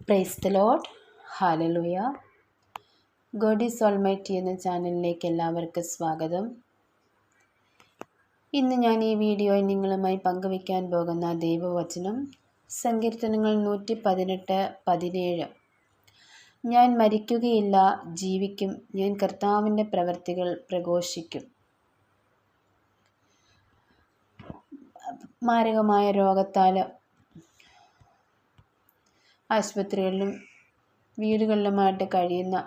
Praise the Lord. Hallelujah. God is almighty എന്ന ചാനലിലേക്ക് എല്ലാവർക്കും സ്വാഗതം. ഇന്ന് ഞാൻ ഈ വീഡിയോയിൽ നിങ്ങളുമായി പങ്കുവയ്ക്കാൻ പോകുന്ന ദൈവവചനം സങ്കീർത്തനങ്ങൾ 118:17. ഞാൻ മരിക്കുകയില്ല, ജീവിക്കും, ഞാൻ കർത്താവിൻ്റെ പ്രവൃത്തികൾ പ്രഘോഷിക്കും. മാരകമായ രോഗത്താൽ ആശുപത്രികളിലും വീടുകളിലുമായിട്ട് കഴിയുന്ന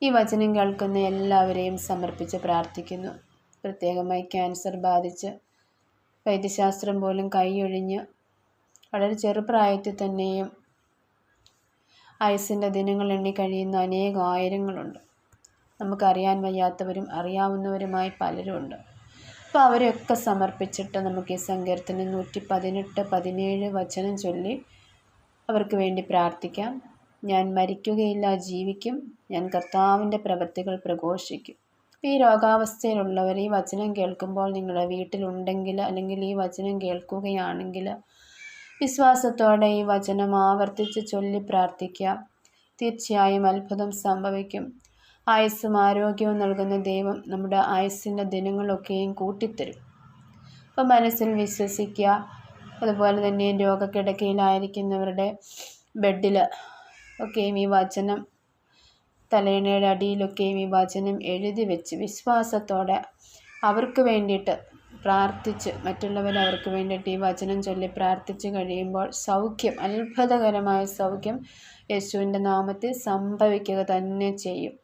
ഈ വചനം കേൾക്കുന്ന എല്ലാവരെയും സമർപ്പിച്ച് പ്രാർത്ഥിക്കുന്നു. പ്രത്യേകമായി ക്യാൻസർ ബാധിച്ച് വൈദ്യശാസ്ത്രം പോലും കൈയൊഴിഞ്ഞ് വളരെ ചെറുപ്രായത്തിൽ തന്നെയും ആയുസ്സിൻ്റെ ദിനങ്ങൾ എണ്ണി കഴിയുന്ന ആയിരങ്ങളുണ്ട്. നമുക്കറിയാൻ വയ്യാത്തവരും അറിയാവുന്നവരുമായി പലരുമുണ്ട്. അപ്പോൾ അവരെയൊക്കെ സമർപ്പിച്ചിട്ട് നമുക്ക് ഈ സങ്കീർത്തനം 118:17 വചനം ചൊല്ലി അവർക്ക് വേണ്ടി പ്രാർത്ഥിക്കാം. ഞാൻ മരിക്കുകയില്ല, ജീവിക്കും, ഞാൻ കർത്താവിൻ്റെ പ്രവൃത്തികൾ പ്രഘോഷിക്കും. ഈ രോഗാവസ്ഥയിലുള്ളവർ ഈ വചനം കേൾക്കുമ്പോൾ നിങ്ങളുടെ വീട്ടിലുണ്ടെങ്കിൽ അല്ലെങ്കിൽ ഈ വചനം കേൾക്കുകയാണെങ്കിൽ വിശ്വാസത്തോടെ ഈ വചനം ആവർത്തിച്ച് ചൊല്ലി പ്രാർത്ഥിക്കുക. തീർച്ചയായും അത്ഭുതം സംഭവിക്കും. ആയുസ്സും ആരോഗ്യവും നൽകുന്ന ദൈവം നമ്മുടെ ആയുസ്സിൻ്റെ ദിനങ്ങളൊക്കെയും കൂട്ടിത്തരും. അപ്പോൾ മനസ്സിൽ വിശ്വസിക്കുക. അതുപോലെ തന്നെ രോഗക്കിടക്കയിലായിരിക്കുന്നവരുടെ ബെഡിൽ ഒക്കെയും ഈ വചനം, തലയിണയുടെ അടിയിലൊക്കെയും ഈ വചനം എഴുതി വെച്ച് വിശ്വാസത്തോടെ അവർക്ക് വേണ്ടിയിട്ട് പ്രാർത്ഥിച്ച്, മറ്റുള്ളവർ അവർക്ക് വേണ്ടിയിട്ട് ഈ വചനം ചൊല്ലി പ്രാർത്ഥിച്ച് കഴിയുമ്പോൾ സൗഖ്യം, അത്ഭുതകരമായ സൗഖ്യം യേശുവിൻ്റെ നാമത്തിൽ സംഭവിക്കുക തന്നെ ചെയ്യും.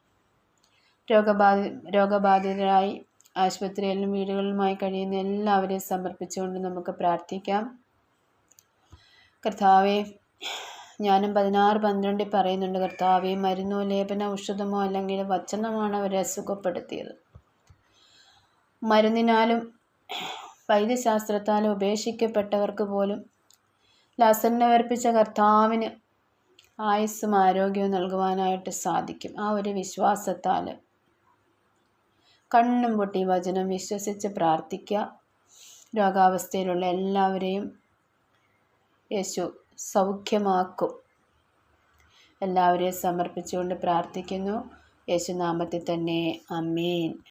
രോഗബാധിതരായി ആശുപത്രികളിലും വീടുകളിലുമായി കഴിയുന്ന എല്ലാവരെയും സമർപ്പിച്ചുകൊണ്ട് നമുക്ക് പ്രാർത്ഥിക്കാം. കർത്താവേ, ഞാനും 16:12 പറയുന്നുണ്ട്, കർത്താവേ, മരുന്നോ ലേപന ഔഷധമോ അല്ലെങ്കിൽ വചനമാണ് അവരെ അസുഖപ്പെടുത്തിയത്. മരുന്നിനാലും വൈദ്യശാസ്ത്രത്താലും ഉപേക്ഷിക്കപ്പെട്ടവർക്ക് പോലും ലാസറിനെ ഉയർപ്പിച്ച കർത്താവിന് ആയുസ്സും ആരോഗ്യവും നൽകുവാനായിട്ട് സാധിക്കും. ആ ഒരു വിശ്വാസത്താൽ കണ്ണും പൊട്ടി വചനം വിശ്വസിച്ച് പ്രാർത്ഥിക്കുക. രോഗാവസ്ഥയിലുള്ള എല്ലാവരെയും യേശു സൗഖ്യമാക്കും. എല്ലാവരെയും സമർപ്പിച്ചുകൊണ്ട് പ്രാർത്ഥിക്കുന്നു. യേശുനാമത്തിൽ തന്നെ. ആമേൻ.